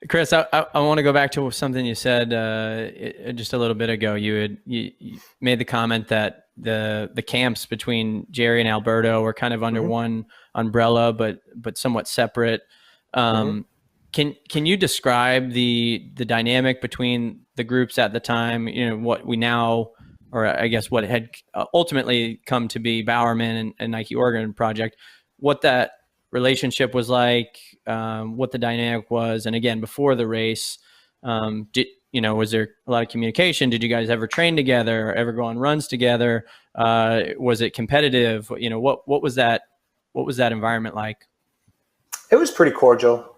Chris, I want to go back to something you said just a little bit ago. You made the comment that the camps between Jerry and Alberto were kind of under Mm-hmm. one umbrella, but somewhat separate. Mm-hmm. Um, can you describe the dynamic between the groups at the time? You know, what we now, or I guess what had ultimately come to be Bowerman and Nike Oregon project, what that relationship was like, what the dynamic was, and again, before the race, was there a lot of communication? Did you guys ever train together, ever go on runs together? Was it competitive? What was that? What was that environment like? It was pretty cordial.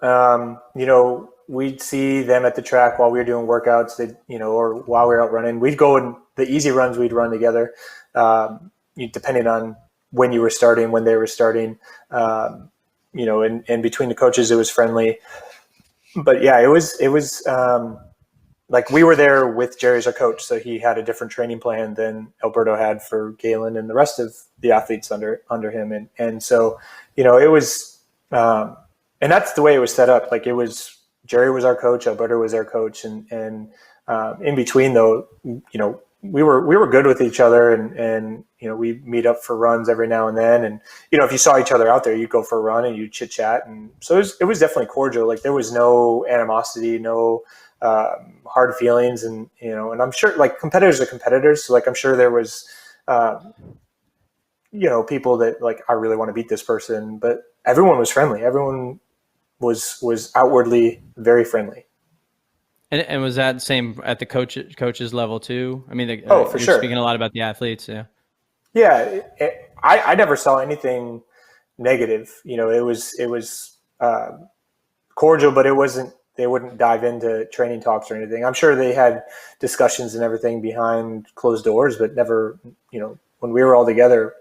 We'd see them at the track while we were doing workouts, or while we were out running. We'd go and the easy runs we'd run together, depending on when you were starting, when they were starting. And between the coaches, it was friendly. But yeah, it was like we were there with Jerry as our coach, so he had a different training plan than Alberto had for Galen and the rest of the athletes under him, and so it was, and that's the way it was set up. Like it was Jerry was our coach, Alberto was our coach, and in between though, we were good with each other, and we meet up for runs every now and then, and if you saw each other out there, you'd go for a run and you'd chit chat, and so it was definitely cordial. Like there was no animosity, no hard feelings, and I'm sure like competitors are competitors, so like I'm sure there was people that like, I really want to beat this person, but everyone was friendly. Everyone was outwardly very friendly. And was that same at the coaches level too? I mean, Oh, for you're sure. speaking a lot about the athletes, yeah. Yeah, I never saw anything negative. It was cordial, but it wasn't. They wouldn't dive into training talks or anything. I'm sure they had discussions and everything behind closed doors, but never. When we were all together,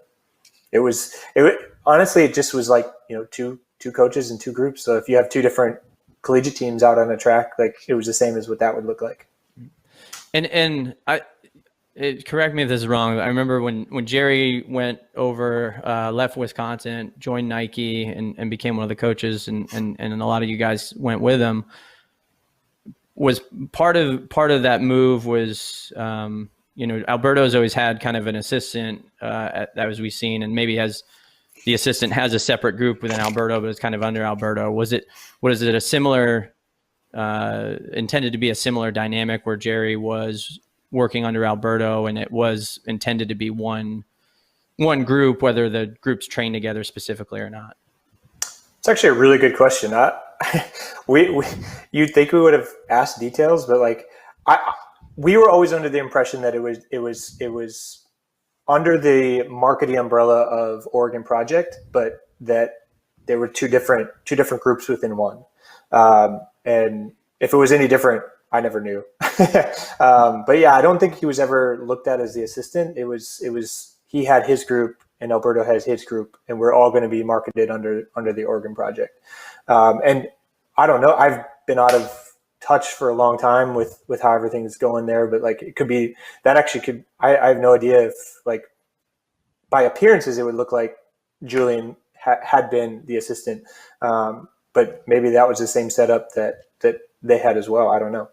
honestly, it just was like two coaches and two groups. So if you have two different collegiate teams out on a track, like it was the same as what that would look like. And correct me if this is wrong. I remember when Jerry went over, left Wisconsin, joined Nike, and became one of the coaches, and a lot of you guys went with him. Was part of that move was, Alberto's always had kind of an assistant, that was we've seen, and maybe the assistant has a separate group within Alberto, but it's kind of under Alberto. Was it a similar, intended to be a similar dynamic where Jerry was working under Alberto, and it was intended to be one group, whether the groups train together specifically or not? It's actually a really good question. You'd think we would have asked details, but like we were always under the impression that it was under the marketing umbrella of Oregon Project, but that there were two different groups within one. And if it was any different, I never knew. But yeah, I don't think he was ever looked at as the assistant. It was he had his group and Alberto has his group, and we're all going to be marketed under the Oregon Project. And I don't know. I've been out of touch for a long time with how everything's going there, but like it could be that actually could. I have no idea if like by appearances it would look like Julian had been the assistant, but maybe that was the same setup that they had as well. I don't know.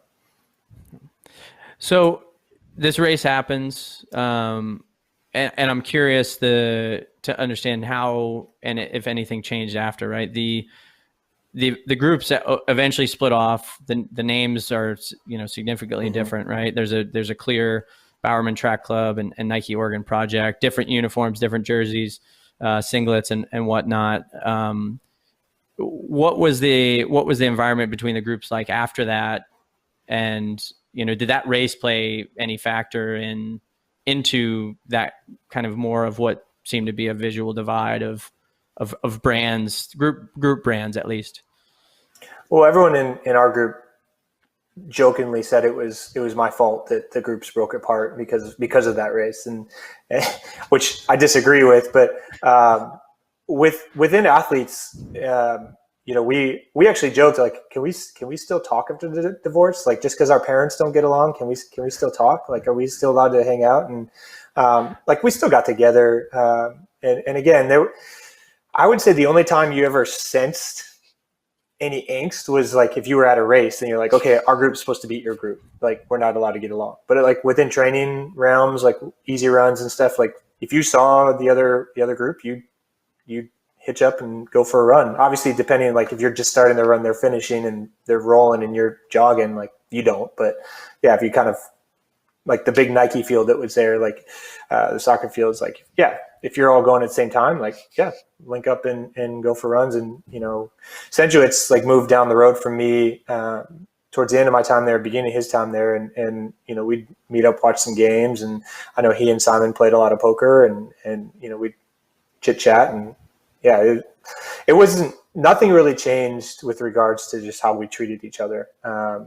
So this race happens, and I'm curious to understand how and if anything changed after, right? The groups that eventually split off. The names are significantly different, right? There's a clear Bowerman Track Club and Nike Oregon Project, different uniforms, different jerseys, singlets, and whatnot. What was the environment between the groups like after that? And did that race play any factor into that kind of more of what seemed to be a visual divide of brands, group brands at least? Well, everyone in our group jokingly said it was my fault that the groups broke apart because of that race, and which I disagree with. But within athletes, we actually joked like, can we still talk after the divorce? Like just because our parents don't get along, can we still talk? Like, are we still allowed to hang out? And like we still got together. And again, I would say the only time you ever sensed any angst was like if you were at a race and you're like, okay, our group's supposed to beat your group, like we're not allowed to get along. But like within training realms, like easy runs and stuff, like if you saw the other group, you hitch up and go for a run. Obviously, depending, like if you're just starting the run, they're finishing and they're rolling and you're jogging, like you don't. But yeah, if you kind of like the big Nike field that was there, like the soccer fields, like yeah, if you're all going at the same time, like yeah, link up and go for runs. And Senjuit's like moved down the road from me towards the end of my time there, beginning of his time there, and we'd meet up, watch some games, and I know he and Simon played a lot of poker, and we'd chit chat, and yeah, it wasn't, nothing really changed with regards to just how we treated each other.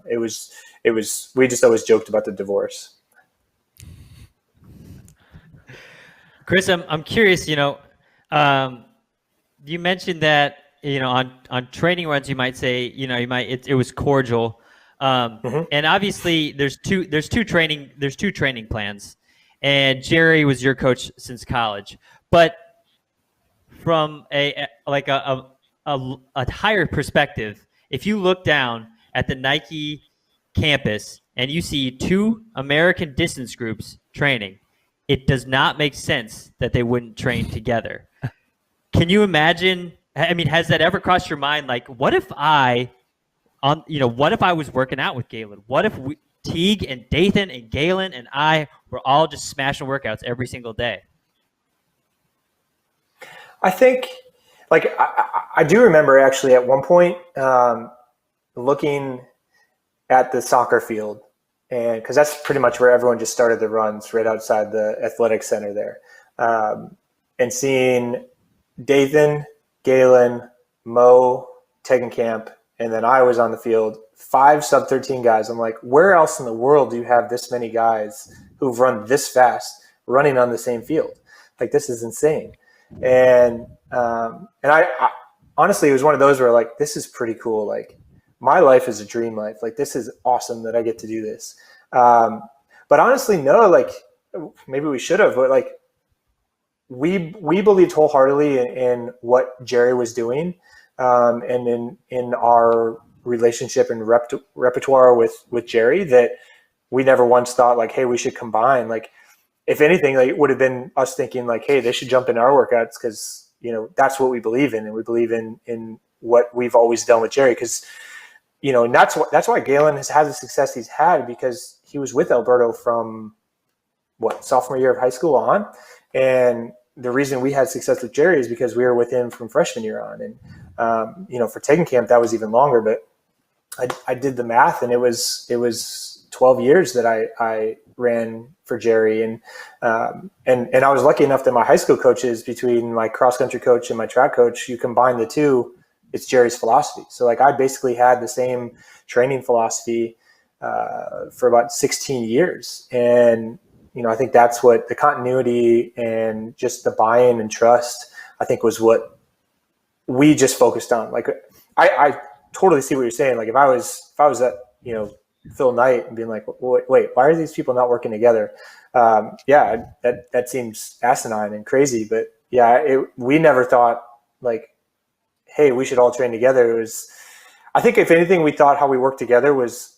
It was we just always joked about the divorce. Chris, I'm curious. You mentioned that on training runs you might say it was cordial, and obviously there's two training plans, and Jerry was your coach since college, but from a higher perspective, if you look down at the Nike campus and you see two American distance groups training, it does not make sense that they wouldn't train together. Can you imagine? I mean, has that ever crossed your mind? Like, what if I was working out with Galen? What if Teague and Dathan and Galen and I were all just smashing workouts every single day? I think, like, I do remember actually at one point looking at the soccer field, and because that's pretty much where everyone just started the runs, right outside the athletic center there, and seeing Dathan, Galen, Mo, Tegenkamp, and then I was on the field, 5 sub-13 guys. I'm like, where else in the world do you have this many guys who've run this fast running on the same field? Like, this is insane. And I honestly, it was one of those where like, this is pretty cool. Like, my life is a dream life. Like, this is awesome that I get to do this. But honestly, no, like maybe we should have, but like we believed wholeheartedly in what Jerry was doing, and in our relationship and repertoire with Jerry, that we never once thought like, hey, we should combine. Like, if anything, like, it would have been us thinking like, hey, they should jump in our workouts because that's what we believe in, and we believe in what we've always done with Jerry. Because and that's why Galen has had the success he's had, because he was with Alberto from sophomore year of high school on, and the reason we had success with Jerry is because we were with him from freshman year on. And for Tegenkamp that was even longer, but I did the math, and it was 12 years that I ran for Jerry, and I was lucky enough that my high school coaches, between my cross country coach and my track coach, you combine the two, it's Jerry's philosophy. So like, I basically had the same training philosophy for about 16 years, and I think that's what the continuity and just the buy-in and trust, I think, was what we just focused on. Like, I totally see what you're saying. Like, if I was at Phil Knight and being like, wait, why are these people not working together? Yeah, that seems asinine and crazy. But yeah, we never thought like, hey, we should all train together. It was, I think, if anything, we thought how we worked together was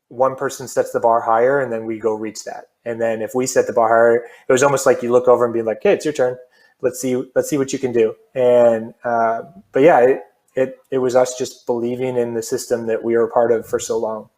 one person sets the bar higher and then we go reach that. And then if we set the bar higher, it was almost like you look over and be like, hey, it's your turn. Let's see what you can do. And but yeah, it was us just believing in the system that we were a part of for so long.